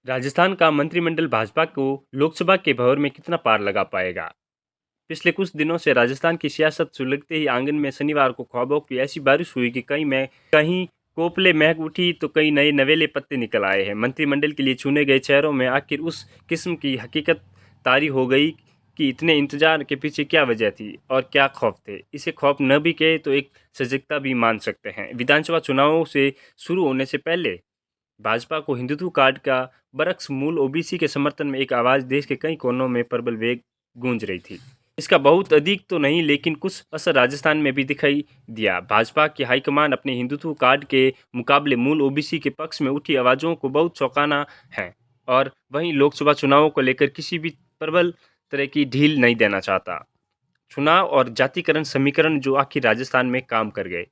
राजस्थान का मंत्रिमंडल भाजपा को लोकसभा के भंवर में कितना पार लगा पाएगा? पिछले कुछ दिनों से राजस्थान की सियासत सुलगते ही आंगन में शनिवार को ख्वाबों की ऐसी बारिश हुई कि कहीं कोपले महक उठी तो कई नए नवेले पत्ते निकल आए हैं। मंत्रिमंडल के लिए चुने गए चेहरों में आखिर उस किस्म की हकीकत तारी हो गई कि इतने इंतजार के पीछे क्या वजह थी और क्या खौफ थे। इसे खौफ न भी कहे तो एक सजगता भी मान सकते हैं। विधानसभा चुनावों से शुरू होने से पहले भाजपा को हिंदुत्व कार्ड का बरक्स मूल ओबीसी के समर्थन में एक आवाज देश के कई कोनों में प्रबल वेग गूंज रही थी। इसका बहुत अधिक तो नहीं लेकिन कुछ असर राजस्थान में भी दिखाई दिया। भाजपा की हाईकमान अपने हिंदुत्व कार्ड के मुकाबले मूल ओबीसी के पक्ष में उठी आवाज़ों को बहुत चौंकाना है और वहीं लोकसभा चुनावों को लेकर किसी भी प्रबल तरह की ढील नहीं देना चाहता। चुनाव और जातिकरण समीकरण जो आखिर राजस्थान में काम कर गए।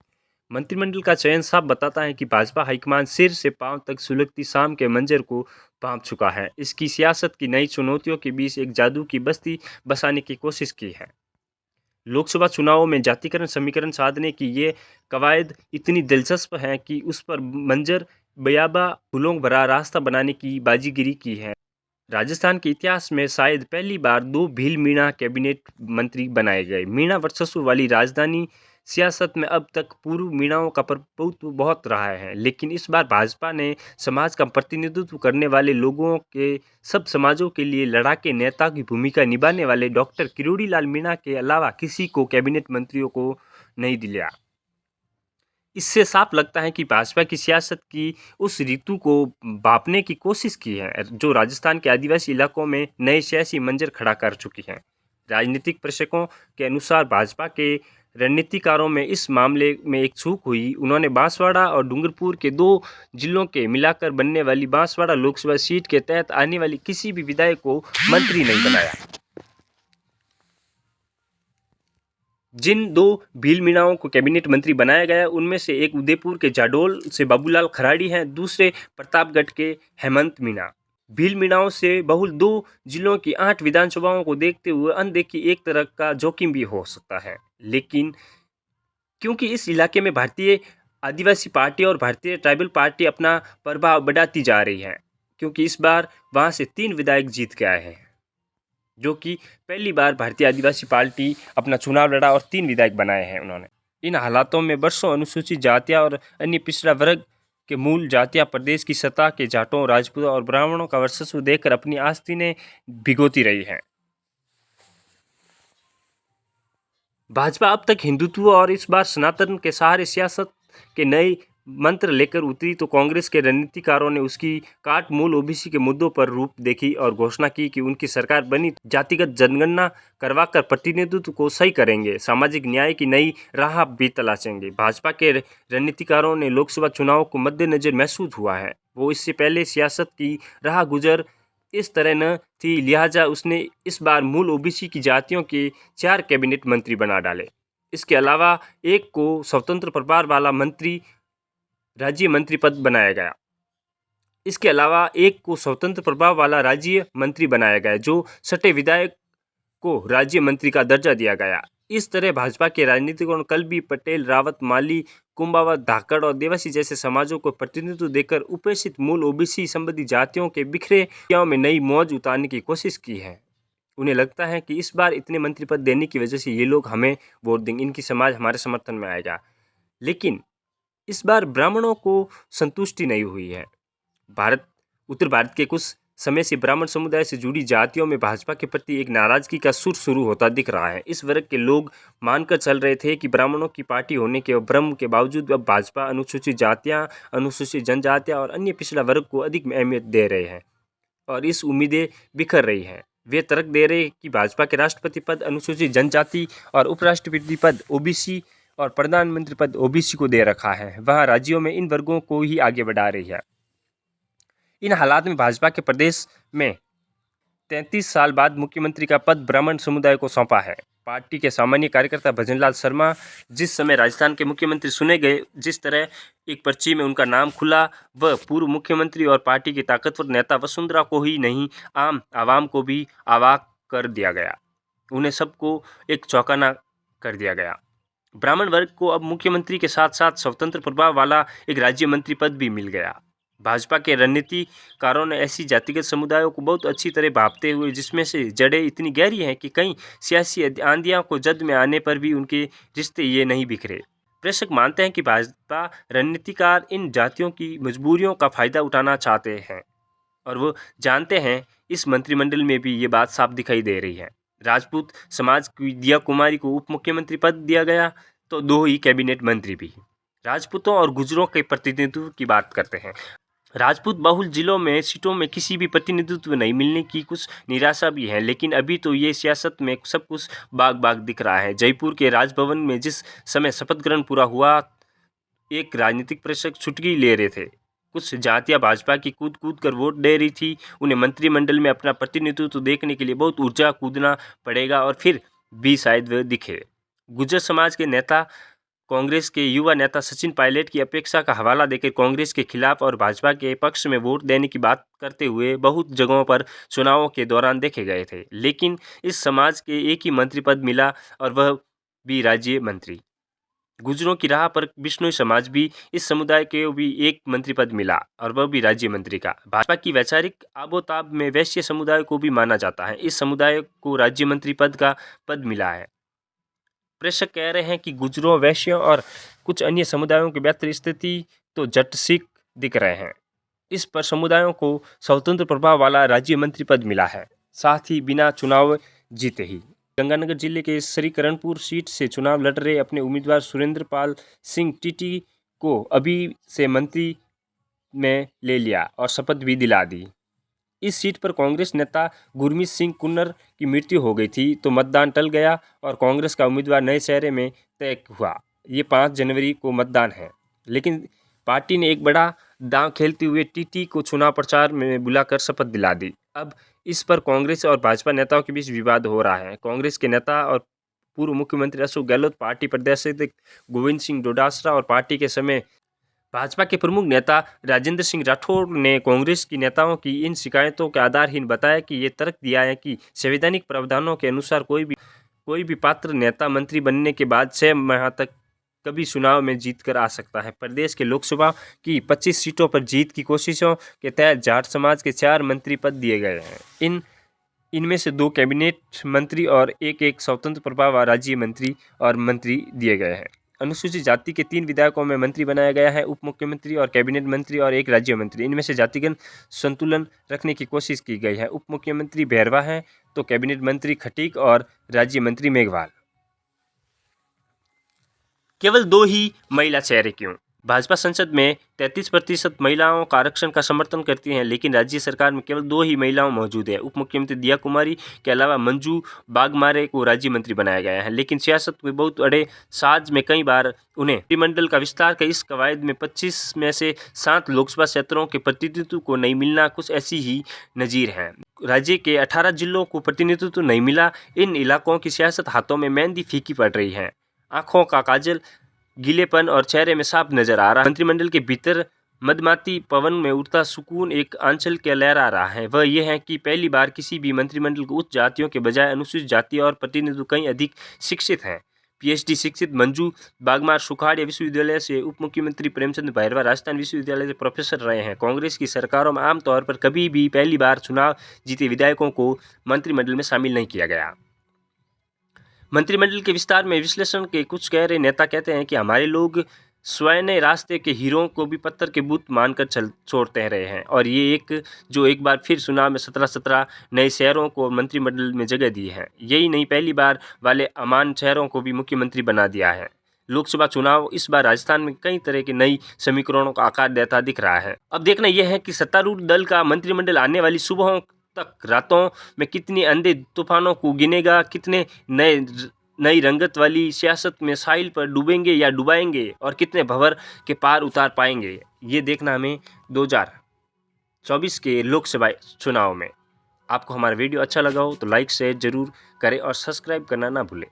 मंत्रिमंडल का चयन साफ बताता है कि भाजपा हाईकमान सिर से पांव तक सुलगती शाम के मंजर को भांप चुका है। इसकी सियासत की नई चुनौतियों के बीच एक जादू की बस्ती बसाने की कोशिश की है। लोकसभा चुनावों में जातिकरण समीकरण साधने की ये कवायद इतनी दिलचस्प है कि उस पर मंजर बयाबा फूलों भरा रास्ता बनाने की बाजीगिरी की है। राजस्थान के इतिहास में शायद पहली बार दो भील मीणा कैबिनेट मंत्री बनाए गए। मीणा वर्चस्व वाली राजधानी सियासत में अब तक पूर्व मीणाओं का प्रभुत्व बहुत रहा है, लेकिन इस बार भाजपा ने समाज का प्रतिनिधित्व करने वाले लोगों के सब समाजों के लिए लड़ाके नेता की भूमिका निभाने वाले डॉक्टर किरोड़ी लाल मीणा के अलावा किसी को कैबिनेट मंत्रियों को नहीं दिया। इससे साफ लगता है कि भाजपा की सियासत की उस ऋतु को भांपने की कोशिश की है जो राजस्थान के आदिवासी इलाकों में नए सियासी मंजर खड़ा कर चुकी है। राजनीतिक प्रशिक्षकों के अनुसार भाजपा के रणनीतिकारों में इस मामले में एक चूक हुई। उन्होंने बांसवाड़ा और डूंगरपुर के दो जिलों के मिलाकर बनने वाली बांसवाड़ा लोकसभा सीट के तहत आने वाली किसी भी विधायक को मंत्री नहीं बनाया। जिन दो भील मीणाओं को कैबिनेट मंत्री बनाया गया उनमें से एक उदयपुर के जाडौल से बाबूलाल खराड़ी हैं, दूसरे प्रतापगढ़ के हेमंत मीणा। भील मीणाओं से बहुल दो जिलों की 8 विधानसभाओं को देखते हुए अनदेखी एक तरह का जोखिम भी हो सकता है, लेकिन क्योंकि इस इलाके में भारतीय आदिवासी पार्टी और भारतीय ट्राइबल पार्टी अपना प्रभाव बढ़ाती जा रही है, क्योंकि इस बार वहां से 3 विधायक जीत के आए हैं, जो कि पहली बार भारतीय आदिवासी पार्टी अपना चुनाव लड़ा और 3 विधायक बनाए हैं उन्होंने। इन हालातों में बरसों अनुसूचित जातियां और अन्य पिछड़ा वर्ग के मूल जातियां प्रदेश की सत्ता के जाटों, राजपूतों और ब्राह्मणों का वर्चस्व देखकर अपनी आस्तीनें भिगोती रही हैं। भाजपा अब तक हिंदुत्व और इस बार सनातन के सहारे सियासत के नए मंत्र लेकर उतरी तो कांग्रेस के रणनीतिकारों ने उसकी काट मूल ओबीसी के मुद्दों पर रूप देखी और घोषणा की कि उनकी सरकार बनी जातिगत जनगणना करवाकर प्रतिनिधित्व को सही करेंगे, सामाजिक न्याय की नई राह भी तलाशेंगे। भाजपा के रणनीतिकारों ने लोकसभा चुनाव को मद्देनजर महसूस हुआ है वो इससे पहले सियासत की राह गुजर इस तरह न थी, लिहाजा उसने इस बार मूल ओबीसी की जातियों के 4 कैबिनेट मंत्री बना डाले। इसके अलावा एक को स्वतंत्र प्रभार वाला मंत्री राज्य मंत्री पद बनाया गया। इसके अलावा एक को स्वतंत्र प्रभाव वाला राज्य मंत्री बनाया गया, जो सटे विधायक को राज्य मंत्री का दर्जा दिया गया। इस तरह भाजपा के राजनीतिकों ने कल भी पटेल, रावत, माली, कुंभावत, धाकड़ और देवासी जैसे समाजों को प्रतिनिधित्व देकर उपेक्षित मूल ओबीसी संबंधी जातियों के बिखरे गांव में नई मौज उतारने की कोशिश की है। उन्हें लगता है कि इस बार इतने मंत्री पद देने की वजह से ये लोग हमें वोट देंगे, इनकी समाज हमारे समर्थन में आएगा। लेकिन इस बार ब्राह्मणों को संतुष्टि नहीं हुई है। उत्तर भारत के कुछ समय से ब्राह्मण समुदाय से जुड़ी जातियों में भाजपा के प्रति एक नाराजगी का सुर शुरू होता दिख रहा है। इस वर्ग के लोग मानकर चल रहे थे कि ब्राह्मणों की पार्टी होने के भ्रम के बावजूद अब भाजपा अनुसूचित जातियां, अनुसूचित जनजातियां और अन्य पिछड़ा वर्ग को अधिक अहमियत दे रहे हैं और इस उम्मीदें बिखर रही हैं। वे तर्क दे रहे हैं कि भाजपा के राष्ट्रपति पद अनुसूचित जनजाति और उपराष्ट्रपति पद ओबीसी और प्रधानमंत्री पद ओबीसी को दे रखा है, वह राज्यों में इन वर्गों को ही आगे बढ़ा रही है। इन हालात में भाजपा के प्रदेश में 33 साल बाद मुख्यमंत्री का पद ब्राह्मण समुदाय को सौंपा है। पार्टी के सामान्य कार्यकर्ता भजनलाल शर्मा जिस समय राजस्थान के मुख्यमंत्री चुने गए, जिस तरह एक पर्ची में उनका नाम खुला, वह पूर्व मुख्यमंत्री और पार्टी की ताकतवर नेता वसुंधरा को ही नहीं, आम आवाम को भी अवाक कर दिया गया। उन्हें सबको एक चौंकाना कर दिया गया। ब्राह्मण वर्ग को अब मुख्यमंत्री के साथ साथ स्वतंत्र प्रभाव वाला एक राज्य मंत्री पद भी मिल गया। भाजपा के रणनीतिकारों ने ऐसी जातिगत समुदायों को बहुत अच्छी तरह भांपते हुए, जिसमें से जड़ें इतनी गहरी हैं कि कई सियासी आंधियों को जद में आने पर भी उनके रिश्ते ये नहीं बिखरे। प्रेक्षक मानते हैं कि भाजपा रणनीतिकार इन जातियों की मजबूरियों का फायदा उठाना चाहते हैं और वो जानते हैं। इस मंत्रिमंडल में भी ये बात साफ दिखाई दे रही है। राजपूत समाज की दिया कुमारी को उप मुख्यमंत्री पद दिया गया, तो 2 ही कैबिनेट मंत्री भी राजपूतों और गुर्जरों के प्रतिनिधित्व की बात करते हैं। राजपूत बहुल जिलों में सीटों में किसी भी प्रतिनिधित्व नहीं मिलने की कुछ निराशा भी है, लेकिन अभी तो ये सियासत में सब कुछ बाग बाग दिख रहा है। जयपुर के राजभवन में जिस समय शपथ ग्रहण पूरा हुआ, एक राजनीतिक प्रेक्षक छुटकी ले रहे थे। कुछ जातियां भाजपा की कूद कूद कर वोट दे रही थी। उन्हें मंत्रिमंडल में अपना प्रतिनिधित्व देखने के लिए बहुत ऊर्जा कूदना पड़ेगा और फिर भी शायद वे दिखे। गुर्जर समाज के नेता कांग्रेस के युवा नेता सचिन पायलट की अपेक्षा का हवाला देकर कांग्रेस के खिलाफ और भाजपा के पक्ष में वोट देने की बात करते हुए बहुत जगहों पर चुनावों के दौरान देखे गए थे, लेकिन इस समाज के एक ही मंत्री पद मिला और वह भी राज्य मंत्री। गुर्जरों की राह पर बिश्नोई समाज भी, इस समुदाय के भी एक मंत्री पद मिला और वह भी राज्य मंत्री का। भाजपा की वैचारिक आबोताब में वैश्य समुदाय को भी माना जाता है। इस समुदाय को राज्य मंत्री पद का पद मिला है। प्रेक्षक कह रहे हैं कि गुर्जरों, वैश्यों और कुछ अन्य समुदायों की बेहतर स्थिति तो झट दिख रहे हैं। इस पर समुदायों को स्वतंत्र प्रभाव वाला राज्य मंत्री पद मिला है, साथ ही बिना चुनाव जीते ही। गंगानगर जिले के श्रीकरणपुर सीट से चुनाव लड़ रहे अपने उम्मीदवार सुरेंद्र पाल सिंह टीटी को अभी से मंत्री में ले लिया और शपथ भी दिला दी। इस सीट पर कांग्रेस नेता गुरमीत सिंह कुन्नर की मृत्यु हो गई थी, तो मतदान टल गया और कांग्रेस का उम्मीदवार नए चेहरे में तय हुआ। ये 5 जनवरी को मतदान है, लेकिन पार्टी ने एक बड़ा दांव खेलते हुए टीटी को चुनाव प्रचार में बुलाकर शपथ दिला दी। अब इस पर कांग्रेस और भाजपा नेताओं के बीच विवाद हो रहा है। कांग्रेस के नेता और पूर्व मुख्यमंत्री अशोक गहलोत, पार्टी प्रदेश अध्यक्ष गोविंद सिंह डोटासरा और पार्टी के समय भाजपा के प्रमुख नेता राजेंद्र सिंह राठौर ने कांग्रेस की नेताओं की इन शिकायतों के आधारहीन बताया कि ये तर्क दिया है कि संवैधानिक प्रावधानों के अनुसार कोई भी पात्र नेता मंत्री बनने के बाद 6 माह तक कभी चुनाव में जीत कर आ सकता है। प्रदेश के लोकसभा की 25 सीटों पर जीत की कोशिशों के तहत जाट समाज के 4 मंत्री पद दिए गए हैं। इनमें से 2 कैबिनेट मंत्री और एक स्वतंत्र प्रभाव राज्य मंत्री और मंत्री दिए गए हैं। अनुसूचित जाति के 3 विधायकों में मंत्री बनाया गया है, उप मुख्यमंत्री और कैबिनेट मंत्री और 1 राज्य मंत्री। इनमें से जातिगत संतुलन रखने की कोशिश की गई है। उप मुख्यमंत्री भैरवा है, तो कैबिनेट मंत्री खटीक और राज्य मंत्री मेघवाल। केवल 2 ही महिला चेहरे क्यों? भाजपा संसद में 33% महिलाओं का आरक्षण का समर्थन करती हैं, लेकिन राज्य सरकार में केवल 2 ही महिलाओं मौजूद है। उप मुख्यमंत्री दिया कुमारी के अलावा मंजू बागमारे को राज्य मंत्री बनाया गया है, लेकिन सियासत में बहुत बड़े साज में कई बार उन्हें मंत्रिमंडल का विस्तार कर इस कवायद में 25 में से 7 लोकसभा क्षेत्रों के प्रतिनिधित्व को नहीं मिलना कुछ ऐसी ही नजीर है। राज्य के 18 जिलों को प्रतिनिधित्व नहीं मिला। इन इलाकों की सियासत हाथों में मेहंदी फीकी पड़ रही है, आंखों का काजल गीलेपन और चेहरे में साफ नजर आ रहा है। मंत्रिमंडल के भीतर मदमाती पवन में उड़ता सुकून एक आंचल के लहरा रहा है। वह यह है कि पहली बार किसी भी मंत्रिमंडल को उच्च जातियों के बजाय अनुसूचित जाति और प्रतिनिधि कहीं अधिक शिक्षित हैं। PhD शिक्षित मंजू बागमार सुखाड़िया विश्वविद्यालय से, उप मुख्यमंत्री प्रेमचंद भैरवा राजस्थान विश्वविद्यालय से प्रोफेसर रहे हैं। कांग्रेस की सरकारों में आमतौर पर कभी भी पहली बार चुनाव जीते विधायकों को मंत्रिमंडल में शामिल नहीं किया गया। मंत्रिमंडल के विस्तार में विश्लेषण के कुछ कह रहे नेता कहते हैं कि हमारे लोग स्वयं रास्ते के हीरों को भी पत्थर के बूत मानकर छोड़ते रहे हैं, और ये एक बार फिर चुनाव में 17 नए शहरों को मंत्रिमंडल में जगह दी है। यही नहीं, पहली बार वाले अमान शहरों को भी मुख्यमंत्री बना दिया है। लोकसभा चुनाव इस बार राजस्थान में कई तरह के नई समीकरणों का आकार देता दिख रहा है। अब देखना यह है कि सत्तारूढ़ दल का मंत्रिमंडल आने वाली सुबहों तक रातों में कितनी अंधे तूफानों को गिनेगा, कितने नई रंगत वाली सियासत में साहिल पर डूबेंगे या डुबाएंगे, और कितने भंवर के पार उतार पाएंगे, ये देखना हमें 2024 के लोकसभा चुनाव में। आपको हमारा वीडियो अच्छा लगा हो तो लाइक शेयर जरूर करें और सब्सक्राइब करना ना भूलें।